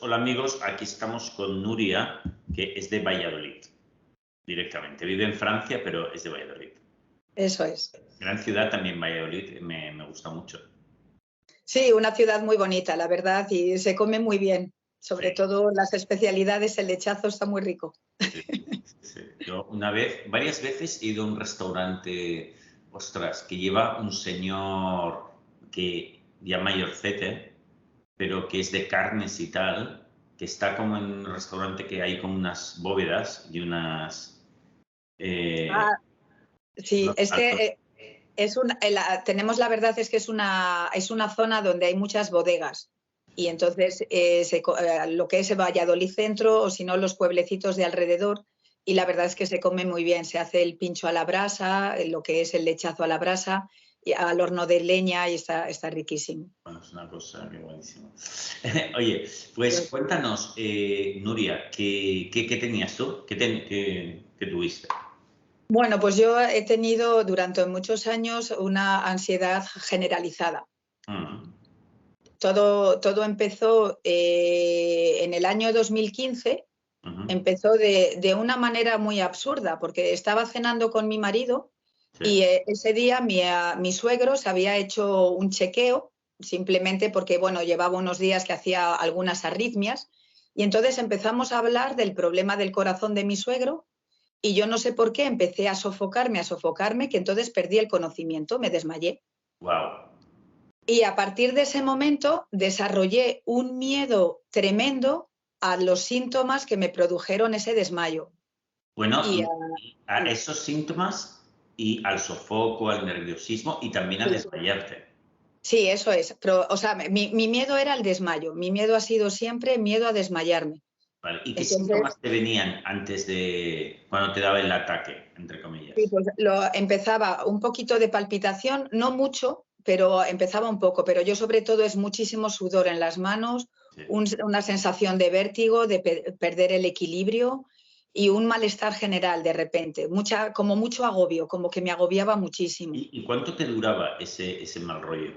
Hola amigos, aquí estamos con Nuria, que es de Valladolid, directamente. Vive en Francia, pero es de Valladolid. Eso es. Gran ciudad también Valladolid, me gusta mucho. Sí, una ciudad muy bonita, la verdad, y se come muy bien. Sobre Sí, todo las especialidades, el lechazo está muy rico. sí, sí. Yo varias veces he ido a un restaurante, ostras, que lleva un señor que ya mayorcete, pero que es de carnes y tal, que está como en un restaurante que hay como unas bóvedas y unas... Ah, sí, unos es altos. que tenemos la verdad es que es una zona donde hay muchas bodegas y entonces lo que es Valladolid Centro o si no los pueblecitos de alrededor y la verdad es que se come muy bien, se hace el pincho a la brasa, lo que es el lechazo a la brasa, y al horno de leña y está riquísimo. Bueno, es una cosa que buenísima. Oye, pues cuéntanos, Nuria, ¿qué tenías tú? ¿Qué tuviste? Bueno, pues yo he tenido durante muchos años una ansiedad generalizada. Mm, Todo empezó en el año 2015, ujú, empezó de una manera muy absurda, porque estaba cenando con mi marido sí, y ese día mi suegro se había hecho un chequeo, simplemente porque, bueno, llevaba unos días que hacía algunas arritmias, y entonces empezamos a hablar del problema del corazón de mi suegro, y yo no sé por qué empecé a sofocarme, que entonces perdí el conocimiento, me desmayé. wow. Y a partir de ese momento desarrollé un miedo tremendo a los síntomas que me produjeron ese desmayo. Bueno, Y a esos síntomas y al sofoco, al nerviosismo y también a sí, desmayarte. sí, eso es. Pero, o sea, mi miedo era el desmayo. Mi miedo ha sido siempre miedo a desmayarme. ¿Vale? ¿Y qué Entonces, síntomas te venían antes de cuando te daba el ataque, entre sí, comillas? pues empezaba un poquito de palpitación, no mucho, pero empezaba un poco. Pero yo sobre todo es muchísimo sudor en las manos, Sí. una sensación de vértigo, de perder el equilibrio y un malestar general de repente, como mucho agobio, como que me agobiaba muchísimo. ¿Y cuánto te duraba ese mal rollo?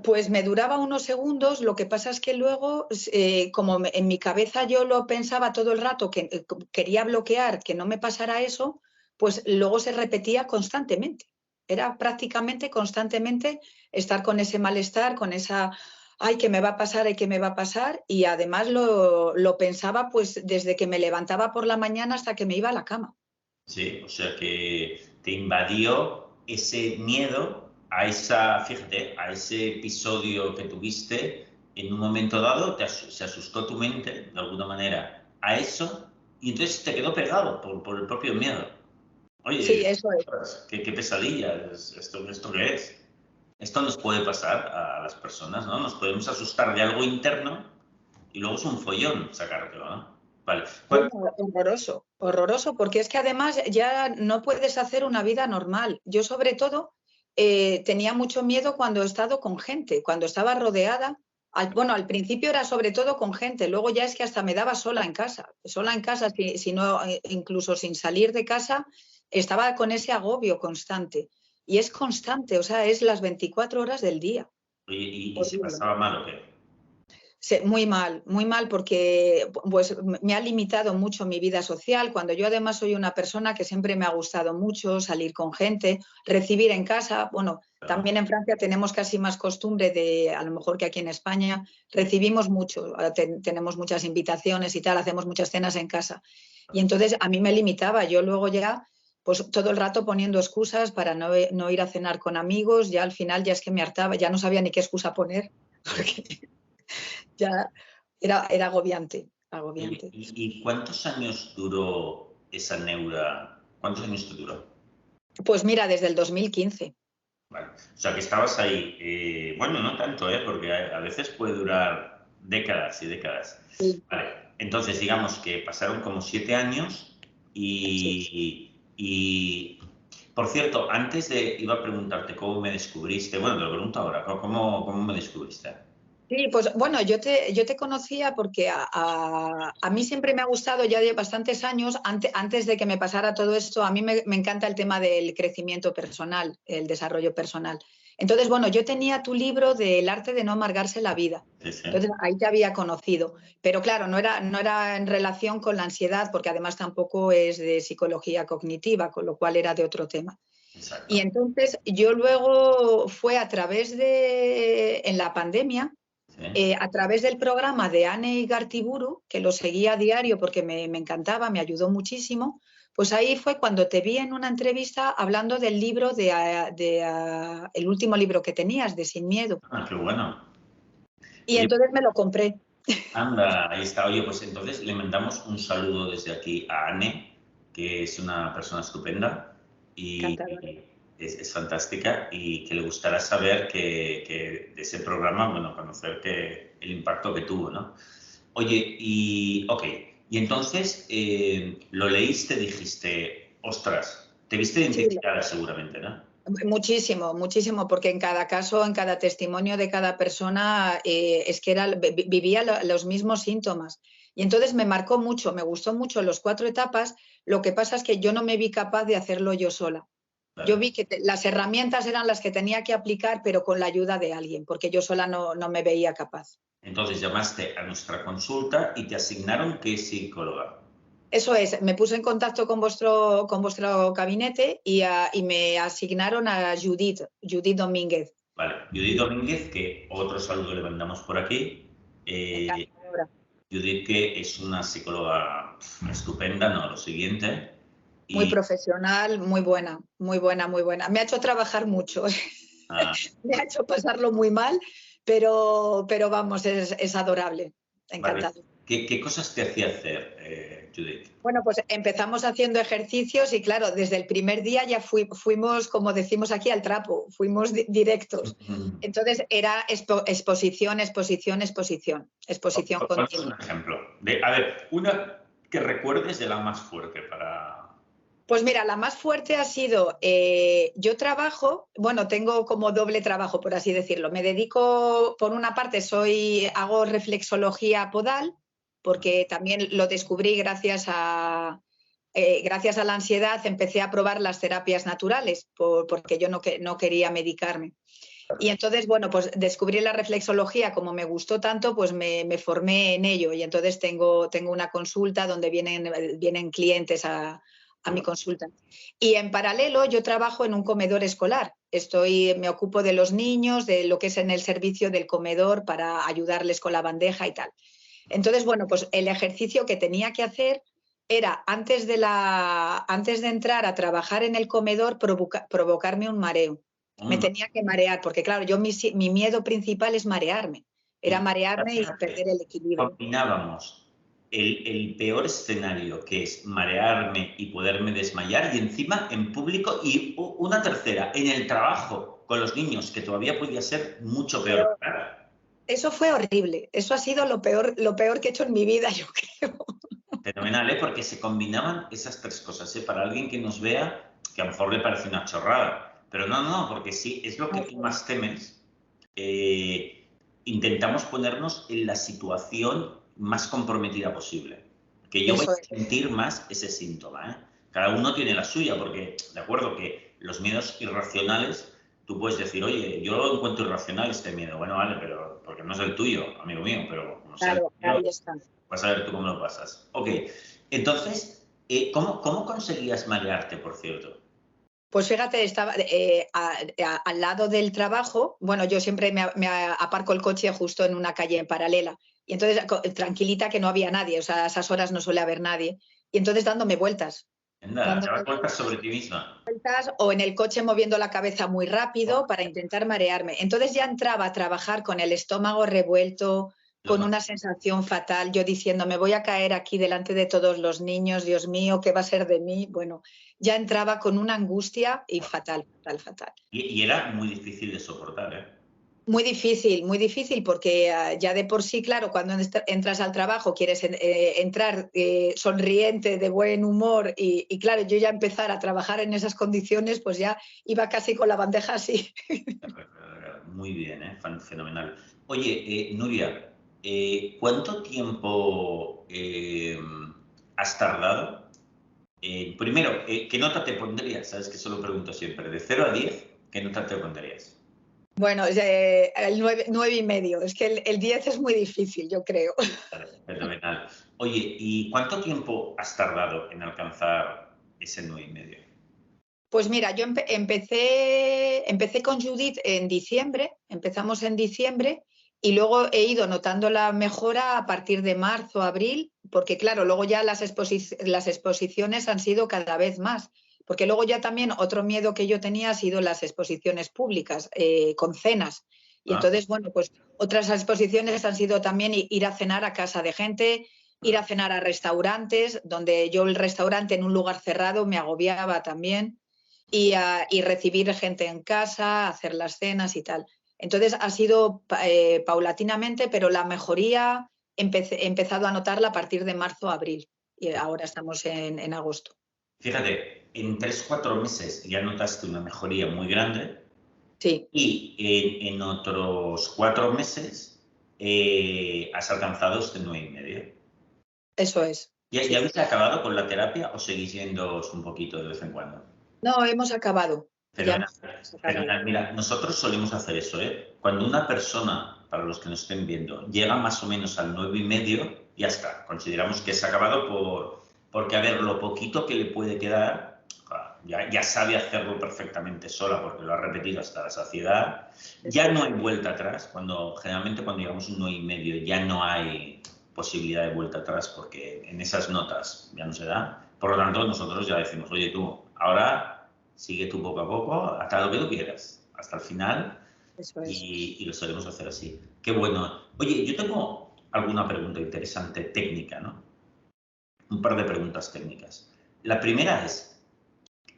Pues me duraba unos segundos, lo que pasa es que luego, como en mi cabeza yo lo pensaba todo el rato, que quería bloquear, que no me pasara eso, pues luego se repetía constantemente. Era prácticamente constantemente estar con ese malestar, con esa, ay, ¿qué me va a pasar? Ay, ¿qué me va a pasar? Y además lo pensaba pues desde que me levantaba por la mañana hasta que me iba a la cama. Sí, o sea que te invadió ese miedo a esa, fíjate, a ese episodio que tuviste en un momento dado, se asustó tu mente de alguna manera a eso y entonces te quedó pegado por el propio miedo. Sí, Oye, eso es. ostras, qué pesadilla, ¿esto qué es? Esto nos puede pasar a las personas, ¿no? Nos podemos asustar de algo interno y luego es un follón sacártelo, ¿no? Vale. Bueno, horroroso, horroroso, porque es que además ya no puedes hacer una vida normal. Yo sobre todo tenía mucho miedo cuando he estado con gente, cuando estaba rodeada. Bueno, al principio era sobre todo con gente, luego ya es que hasta me daba sola en casa, si no, incluso sin salir de casa, estaba con ese agobio constante. Y es constante, o sea, es las 24 horas del día. Oye, ¿y se Horrible. pasaba mal o qué? Muy mal, porque pues, me ha limitado mucho mi vida social, cuando yo además soy una persona que siempre me ha gustado mucho salir con gente, recibir en casa. Bueno, Claro, también en Francia tenemos casi más costumbre de, a lo mejor que aquí en España, sí, recibimos mucho, tenemos muchas invitaciones y tal, hacemos muchas cenas en casa. Y claro. entonces a mí me limitaba, yo luego ya, pues todo el rato poniendo excusas para no ir a cenar con amigos, ya al final ya es que me hartaba, ya no sabía ni qué excusa poner, porque ya era agobiante, Oye, agobiante. ¿y cuántos años duró esa neura? ¿Cuántos años te duró? Pues mira, desde el 2015. Vale. O sea, que estabas ahí. Bueno, no tanto, ¿eh? Porque a veces puede durar décadas y décadas. Sí, Vale. Entonces, digamos que pasaron como 7 años sí. y, por cierto, iba a preguntarte cómo me descubriste. Bueno, te lo pregunto ahora. ¿Cómo me descubriste? Sí, pues bueno, yo te conocía porque a mí siempre me ha gustado ya de bastantes años, antes de que me pasara todo esto, a mí me encanta el tema del crecimiento personal, el desarrollo personal. Entonces, bueno, yo tenía tu libro del arte de no amargarse la vida. Sí, sí. Entonces, ahí te había conocido. Pero claro, no era en relación con la ansiedad, porque además tampoco es de psicología cognitiva, con lo cual era de otro tema. Y Exacto. entonces yo luego fue a través en la pandemia, Sí. a través del programa de Ane Igartiburu, que lo seguía a diario porque me encantaba, me ayudó muchísimo, pues ahí fue cuando te vi en una entrevista hablando del libro el último libro que tenías, de Sin Miedo. Ah, qué bueno. Y Oye, entonces me lo compré. anda, ahí está. Oye, pues entonces le mandamos un saludo desde aquí a Anne, que es una persona estupenda Encantadora. y es fantástica y que le gustará saber que de ese programa, bueno, conocer el impacto que tuvo, ¿no? Oye, ok, y entonces lo leíste, dijiste, ostras, te viste Sí, identificada seguramente, ¿no? muchísimo, muchísimo, porque en cada caso, en cada testimonio de cada persona, es que vivía los mismos síntomas. Y entonces me marcó mucho, me gustó mucho los 4 etapas. Lo que pasa es que yo no me vi capaz de hacerlo yo sola. Yo Vale. vi que las herramientas eran las que tenía que aplicar, pero con la ayuda de alguien, porque yo sola no me veía capaz. Entonces llamaste a nuestra consulta y te asignaron qué psicóloga. Eso es, me puse en contacto con vuestro gabinete y me asignaron a Judith Domínguez. Vale, Judith Domínguez, que otro saludo le mandamos por aquí. Eh, Encantadora. Judith, que es una psicóloga estupenda, ¿no? Lo siguiente. Muy Y profesional, muy buena, muy buena, muy buena. Me ha hecho trabajar mucho, ah, me ha hecho pasarlo muy mal, pero vamos, es adorable, vale, encantado. ¿qué cosas te hacía hacer, Judith? Bueno, pues empezamos haciendo ejercicios y claro, desde el primer día ya fuimos, como decimos aquí, al trapo, fuimos directos. Entonces era exposición, exposición, exposición, exposición Ponnos un continua. ejemplo. A ver, una que recuerdes de la más fuerte para... Pues mira, la más fuerte ha sido, yo trabajo, bueno, tengo como doble trabajo, por así decirlo. Me dedico, por una parte, hago reflexología podal, porque también lo descubrí gracias a la ansiedad, empecé a probar las terapias naturales, porque yo no quería medicarme. Y entonces, bueno, pues descubrí la reflexología, como me gustó tanto, pues me formé en ello. Y entonces tengo una consulta donde vienen clientes a mi consulta. Y en paralelo yo trabajo en un comedor escolar. Me ocupo de los niños, de lo que es en el servicio del comedor para ayudarles con la bandeja y tal. Entonces, bueno, pues el ejercicio que tenía que hacer era, antes de entrar a trabajar en el comedor, provocarme un mareo. Me Onda. tenía que marear, porque claro, mi miedo principal es marearme. Era Y marearme y fíjate, perder el equilibrio. combinábamos el peor escenario, que es marearme y poderme desmayar, y encima en público, y una tercera, en el trabajo con los niños, que todavía podía ser mucho peor. Pero eso fue horrible. Eso ha sido lo peor que he hecho en mi vida, yo creo. Fenomenal, ¿eh? Porque se combinaban esas tres cosas, ¿eh? Para alguien que nos vea, que a lo mejor le parece una chorrada, pero no, no, porque sí, es lo que tú más temes. eh, Intentamos ponernos en la situación más comprometida posible. Que yo voy Eso a es. sentir más ese síntoma, ¿eh? Cada uno tiene la suya, porque de acuerdo que los miedos irracionales, tú puedes decir, oye, yo encuentro irracional este miedo. Bueno, vale, pero porque no es el tuyo, amigo mío, pero como sea el Claro, mío, ahí está. vas a ver tú cómo lo pasas. Ok, entonces, ¿cómo conseguías marearte, por cierto? Pues fíjate, estaba al lado del trabajo. Bueno, yo siempre me aparco el coche justo en una calle en paralela. Y entonces, tranquilita, que no había nadie, o sea, a esas horas no suele haber nadie. Y entonces dándome vueltas, Anda, te dándome das cuenta sobre ti misma. vueltas o en el coche moviendo la cabeza muy rápido para intentar marearme. Entonces ya entraba a trabajar con el estómago revuelto, con una sensación fatal, yo diciendo, me voy a caer aquí delante de todos los niños, Dios mío, ¿qué va a ser de mí? Bueno, ya entraba con una angustia y fatal, fatal, fatal. Y era muy difícil de soportar, ¿eh? Muy difícil, porque ya de por sí, claro, cuando entras al trabajo quieres entrar sonriente, de buen humor, y claro, yo ya empezar a trabajar en esas condiciones, pues ya iba casi con la bandeja así. Muy bien, ¿eh? Fenomenal. Oye, Nuria, ¿cuánto tiempo has tardado? Primero, ¿qué nota te pondrías? Sabes que eso lo pregunto siempre. De 0 a 10, ¿qué nota te pondrías? Bueno, el 9,5. Es que el 10 es muy difícil, yo creo. Vale, fenomenal. Oye, ¿y cuánto tiempo has tardado en alcanzar ese 9,5? Pues mira, yo empecé con Judith en diciembre, empezamos en diciembre y luego he ido notando la mejora a partir de marzo, abril, porque claro, luego ya las exposiciones han sido cada vez más, porque luego ya también otro miedo que yo tenía ha sido las exposiciones públicas, con cenas. Y Ah, entonces, bueno, pues otras exposiciones han sido también ir a cenar a casa de gente, ir a cenar a restaurantes, donde yo el restaurante en un lugar cerrado me agobiaba también y recibir gente en casa, hacer las cenas y tal. Entonces ha sido paulatinamente, pero la mejoría he empezado a notarla a partir de marzo a abril y ahora estamos en agosto. fíjate, en 3 o 4 meses ya notaste una mejoría muy grande Sí, y en otros 4 meses has alcanzado este 9,5. eso es. ¿Ya Sí. habéis acabado con la terapia o seguís yéndoos un poquito de vez en cuando? No, hemos acabado. Ya Fenomenal, hemos acabado. fenomenal. Mira, nosotros solemos hacer eso, ¿eh? Cuando una persona, para los que nos estén viendo, llega más o menos al 9,5, ya está. Consideramos que es acabado porque, a ver, lo poquito que le puede quedar, ya sabe hacerlo perfectamente sola porque lo ha repetido hasta la saciedad. Eso Ya no es. hay vuelta atrás. Generalmente cuando llegamos a un 9,5 ya no hay posibilidad de vuelta atrás porque en esas notas ya no se da. Por lo tanto, nosotros ya decimos, oye tú, ahora sigue tú poco a poco, hasta lo que tú quieras, hasta el final, Eso es. y lo solemos hacer así. Qué bueno. Oye, yo tengo alguna pregunta interesante técnica, ¿no? Un par de preguntas técnicas. La primera es,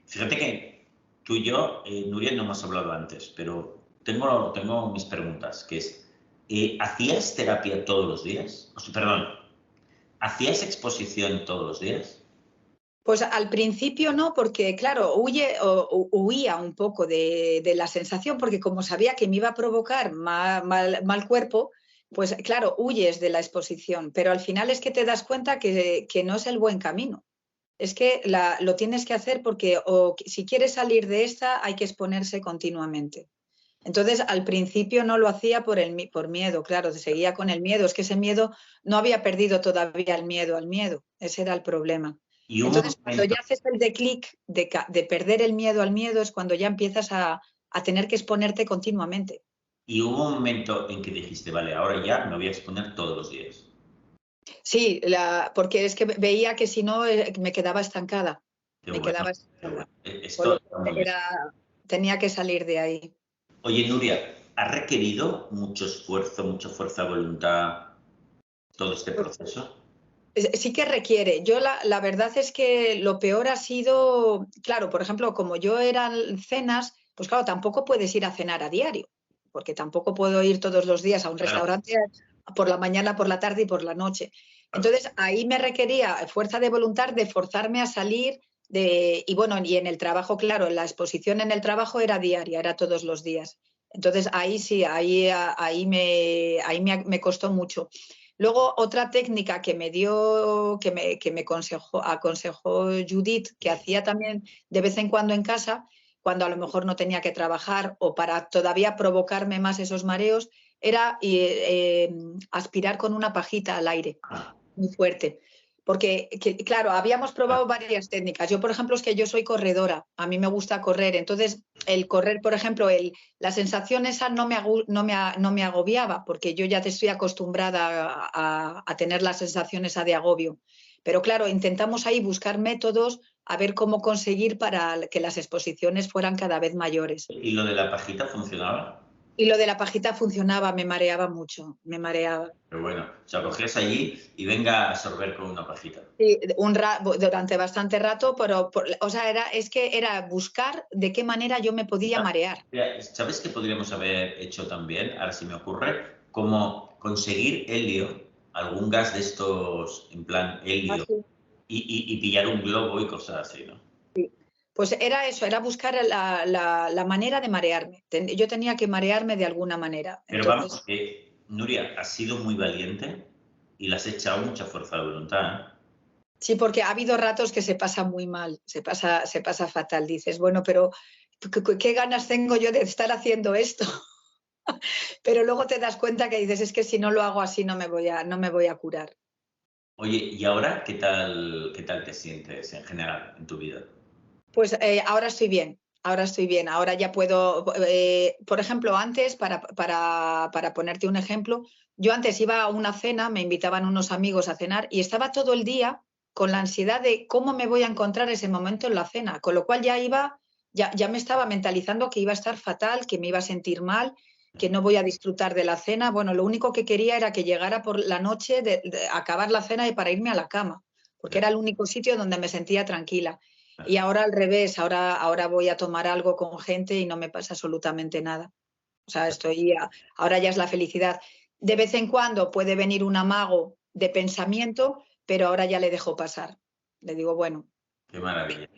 fíjate que tú y yo, Nuria, no hemos hablado antes, pero tengo mis preguntas, que es, ¿hacías terapia todos los días? O sea, perdón, ¿hacías exposición todos los días? Pues al principio no, porque claro, huía un poco de la sensación, porque como sabía que me iba a provocar mal cuerpo, pues claro, huyes de la exposición, pero al final es que te das cuenta que no es el buen camino. Es que lo tienes que hacer porque si quieres salir de esta hay que exponerse continuamente. Entonces, al principio no lo hacía por miedo, claro, seguía con el miedo. Es que ese miedo, no había perdido todavía el miedo al miedo. Ese era el problema. Y hubo un Entonces, cuando momento ya haces el declic de perder el miedo al miedo, es cuando ya empiezas a tener que exponerte continuamente. Y hubo un momento en que dijiste, vale, ahora ya me voy a exponer todos los días. Sí, porque es que veía que si no me quedaba estancada. Qué Me bueno, quedaba qué bueno. estancada. Con Esto lo que está muy bien. tenía que salir de ahí. Oye, Nuria, ¿ha requerido mucho esfuerzo, mucha fuerza de voluntad todo este Pues proceso? sí que requiere. Yo la verdad es que lo peor ha sido, claro, por ejemplo, como yo eran cenas, pues claro, tampoco puedes ir a cenar a diario, porque tampoco puedo ir todos los días a un Claro, restaurante por la mañana, por la tarde y por la noche. claro. Entonces ahí me requería fuerza de voluntad de forzarme a salir y bueno, y en el trabajo, claro, la exposición en el trabajo era diaria, era todos los días. Entonces ahí sí, me costó mucho. Luego, otra técnica que me dio, que me aconsejó Judith, que hacía también de vez en cuando en casa, cuando a lo mejor no tenía que trabajar o para todavía provocarme más esos mareos, era aspirar con una pajita al aire, Ah, muy fuerte. Porque, claro, habíamos ah. probado varias técnicas. Yo, por ejemplo, es que yo soy corredora, a mí me gusta correr. Entonces, el correr, por ejemplo, la sensación esa no me agobiaba, porque yo ya te estoy acostumbrada a tener la sensación esa de agobio. Pero claro, intentamos ahí buscar métodos a ver cómo conseguir para que las exposiciones fueran cada vez mayores. ¿Y lo de la pajita funcionaba? Y lo de la pajita funcionaba, me mareaba mucho, me mareaba. Pero bueno, o sea, cogías allí y venga a sorber con una pajita. Sí, durante bastante rato, pero o sea, es que era buscar de qué manera yo me podía marear. Mira, ¿sabes qué podríamos haber hecho también? Ahora sí me ocurre, como conseguir helio, algún gas de estos en plan helio, Así. y pillar un globo y cosas así, ¿no? Pues era eso, era buscar la manera de marearme. Yo tenía que marearme de alguna manera. Pero vamos, Entonces, que Nuria, has sido muy valiente y le has echado mucha fuerza de voluntad, ¿eh? sí, porque ha habido ratos que se pasa muy mal, se pasa fatal. Dices, bueno, pero ¿qué ganas tengo yo de estar haciendo esto? Pero luego te das cuenta que dices, es que si no lo hago así no me voy a curar. Oye, ¿y ahora qué tal te sientes en general en tu vida? Pues ahora estoy bien, ahora estoy bien, ahora ya puedo, por ejemplo, antes, para ponerte un ejemplo, yo antes iba a una cena, me invitaban unos amigos a cenar y estaba todo el día con la ansiedad de cómo me voy a encontrar ese momento en la cena, con lo cual ya me estaba mentalizando que iba a estar fatal, que me iba a sentir mal, que no voy a disfrutar de la cena. Bueno, lo único que quería era que llegara por la noche de acabar la cena y para irme a la cama, porque Ya, era el único sitio donde me sentía tranquila. Y ya. ahora al revés, ahora voy a tomar algo con gente y no me pasa absolutamente nada. O sea, ahora ya es la felicidad. De vez en cuando puede venir un amago de pensamiento, pero ahora ya le dejo pasar. Le digo, bueno, Qué maravilla.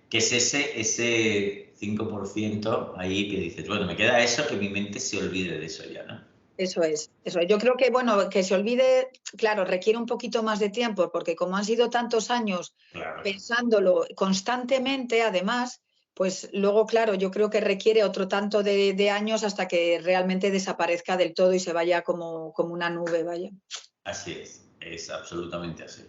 ¿Qué es ese 5% ahí que dices, bueno, me queda eso, que mi mente se olvide de eso ya, ¿no? eso es, eso es. Yo creo que, bueno, que se olvide, claro, requiere un poquito más de tiempo, porque como han sido tantos años Claro. pensándolo constantemente, además, pues luego, claro, yo creo que requiere otro tanto de años hasta que realmente desaparezca del todo y se vaya como una nube, vaya. Así es absolutamente así.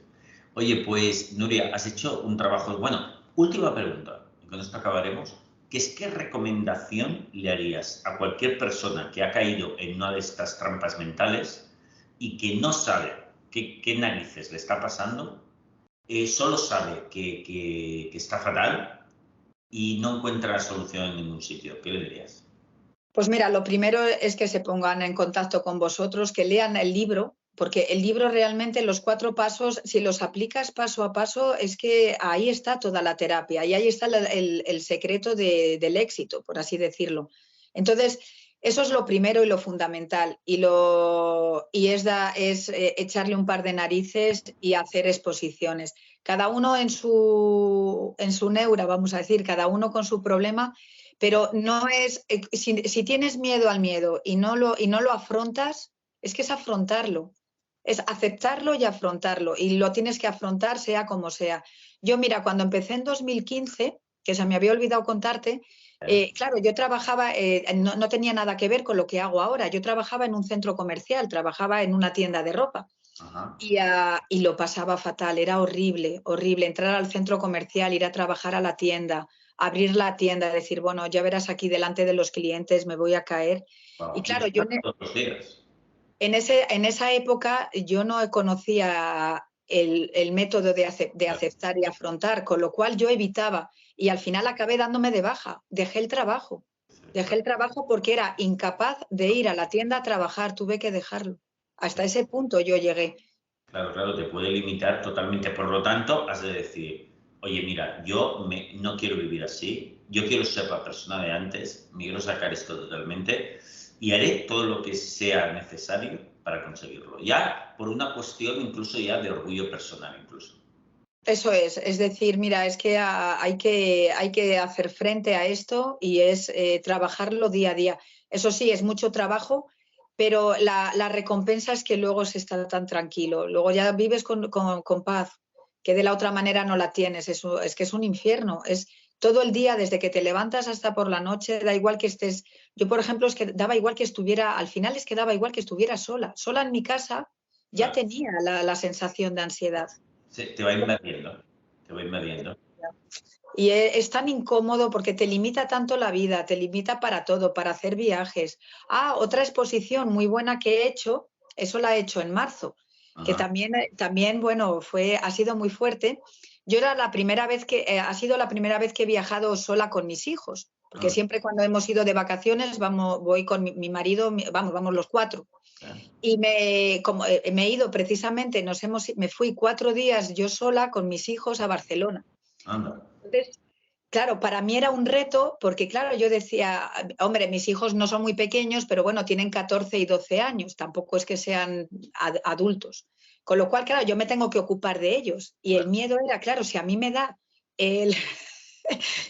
Oye, pues Nuria, has hecho un trabajo. Bueno, última pregunta, y con esto acabaremos. ¿Qué recomendación le harías a cualquier persona que ha caído en una de estas trampas mentales y que no sabe qué narices le está pasando? Solo sabe que está fatal y no encuentra solución en ningún sitio. ¿Qué le dirías? Pues mira, lo primero es que se pongan en contacto con vosotros, que lean el libro, porque el libro realmente, los 4 pasos, si los aplicas paso a paso, es que ahí está toda la terapia y ahí está el secreto del éxito, por así decirlo. Entonces, eso es lo primero y lo fundamental. Y es echarle un par de narices y hacer exposiciones. Cada uno en su neura, vamos a decir, cada uno con su problema, pero no es, si tienes miedo al miedo y no lo afrontas, es que es afrontarlo, es aceptarlo y afrontarlo, y lo tienes que afrontar sea como sea. Yo, mira, cuando empecé en 2015, que se me había olvidado contarte, claro, yo trabajaba, no tenía nada que ver con lo que hago ahora, yo trabajaba en un centro comercial, trabajaba en una tienda de ropa. Ajá. Y lo pasaba fatal, era horrible, horrible. Entrar al centro comercial, ir a trabajar a la tienda, abrir la tienda, decir, bueno, ya verás aquí delante de los clientes, me voy a caer. Y Wow. Y claro, está todos los días. en esa época yo no conocía el método de Claro. aceptar y afrontar, con lo cual yo evitaba y al final acabé dándome de baja, dejé el trabajo. Dejé el trabajo porque era incapaz de ir a la tienda a trabajar, tuve que dejarlo. Hasta ese punto yo llegué. Claro, claro, te puede limitar totalmente. Por lo tanto, has de decir, oye, mira, no quiero vivir así, yo quiero ser la persona de antes, me quiero sacar esto totalmente y haré todo lo que sea necesario para conseguirlo. Ya por una cuestión incluso ya de orgullo personal, incluso. Eso es decir, mira, es que hay que hacer frente a esto y es trabajarlo día a día. Eso sí, es mucho trabajo, pero la recompensa es que luego se está tan tranquilo, luego ya vives con paz, que de la otra manera no la tienes. Es que es un infierno, es todo el día, desde que te levantas hasta por la noche, da igual que estés. Yo, por ejemplo, es que daba igual que estuviera, al final es que daba igual que estuviera sola en mi casa, ya Claro. tenía la sensación de ansiedad. Te va invadiendo, te va invadiendo. Y es tan incómodo porque te limita tanto la vida, te limita para todo, para hacer viajes. Otra exposición muy buena que he hecho, eso la he hecho en marzo, que Ajá. también bueno, ha sido muy fuerte. Yo era la primera vez ha sido la primera vez que he viajado sola con mis hijos, porque Anda, siempre cuando hemos ido de vacaciones voy con mi marido, vamos los 4. Y me he ido precisamente, me fui 4 días yo sola con mis hijos a Barcelona. anda. Entonces, claro, para mí era un reto porque, claro, yo decía, hombre, mis hijos no son muy pequeños, pero bueno, tienen 14 y 12 años, tampoco es que sean adultos. Con lo cual, claro, yo me tengo que ocupar de ellos. Y el miedo era, claro, si a mí me da el,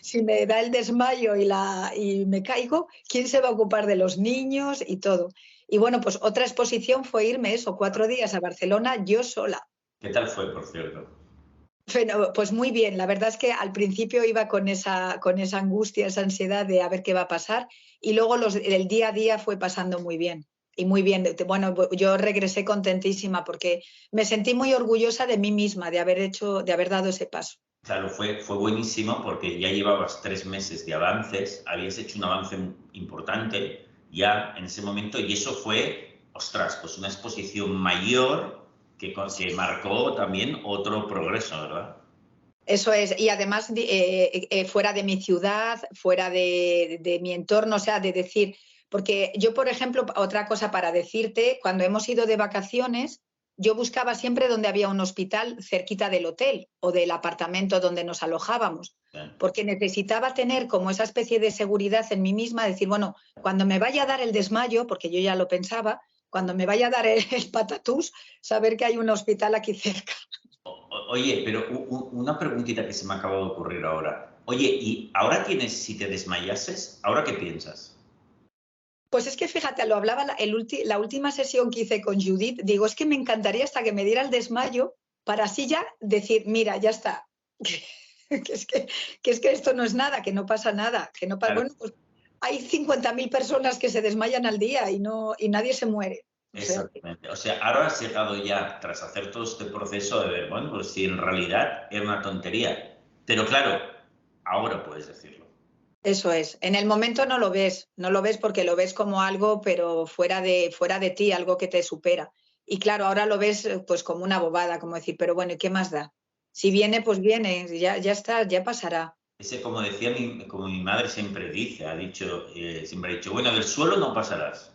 si me da el desmayo y me caigo, ¿quién se va a ocupar de los niños y todo? Y bueno, pues otra exposición fue irme 4 días a Barcelona yo sola. ¿Qué tal fue, por cierto? Pues muy bien, la verdad es que al principio iba con esa angustia, esa ansiedad de a ver qué va a pasar y luego el día a día fue pasando muy bien. Y muy bien, bueno, yo regresé contentísima porque me sentí muy orgullosa de mí misma, de haber dado ese paso. Claro, fue buenísimo porque ya llevabas 3 meses de avances, habías hecho un avance importante ya en ese momento y eso fue, ostras, pues una exposición mayor que marcó también otro progreso, ¿verdad? Eso es, y además fuera de mi ciudad, fuera de mi entorno, o sea, de decir, porque yo, por ejemplo, otra cosa para decirte, cuando hemos ido de vacaciones, yo buscaba siempre donde había un hospital cerquita del hotel o del apartamento donde nos alojábamos, Bien. porque necesitaba tener como esa especie de seguridad en mí misma, decir, bueno, cuando me vaya a dar el desmayo, porque yo ya lo pensaba, cuando me vaya a dar el patatús, saber que hay un hospital aquí cerca. Oye, pero una preguntita que se me acaba de ocurrir ahora. Oye, ¿y ahora tienes, si te desmayases, ahora qué piensas? Pues es que fíjate, lo hablaba la última sesión que hice con Judith, digo, es que me encantaría hasta que me diera el desmayo para así ya decir, mira, ya está, que esto no es nada, que no pasa nada, que no pasa, Claro, bueno, pues hay 50.000 personas que se desmayan al día y nadie se muere. O sea, exactamente. O sea, ahora has llegado ya, tras hacer todo este proceso de ver, bueno, pues si en realidad era una tontería. Pero claro, ahora puedes decirlo. eso es. En el momento no lo ves porque lo ves como algo, pero fuera de ti, algo que te supera. Y claro, ahora lo ves pues como una bobada, como decir, pero bueno, ¿y qué más da? Si viene, pues viene, ya está, ya pasará. Ese, como decía como mi madre siempre dice, siempre ha dicho, bueno, del suelo no pasarás.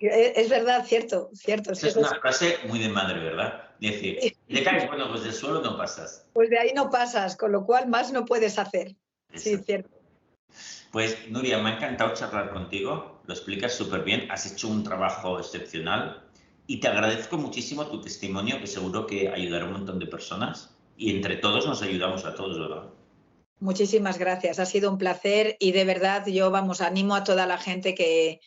Es verdad, cierto, cierto, Esa sí, es una frase muy de madre, ¿verdad? Decir, si te caes, bueno, pues del suelo no pasas. pues de ahí no pasas, con lo cual más no puedes hacer. Sí, Eso. cierto. Pues, Nuria, me ha encantado charlar contigo, lo explicas súper bien, has hecho un trabajo excepcional y te agradezco muchísimo tu testimonio, que seguro que ayudará a un montón de personas y entre todos nos ayudamos a todos, ¿verdad? Muchísimas gracias, ha sido un placer y de verdad yo, vamos, animo a toda la gente que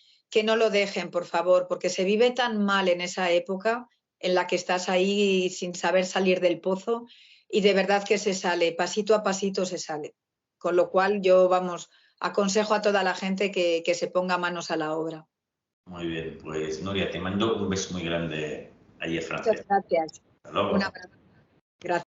no lo dejen, por favor, porque se vive tan mal en esa época en la que estás ahí sin saber salir del pozo y de verdad que se sale, pasito a pasito se sale. Con lo cual yo, vamos, aconsejo a toda la gente que se ponga manos a la obra. Muy bien, pues Nuria, te mando un beso muy grande allí a Muchas Francia. gracias. Hasta Un luego. abrazo. Gracias.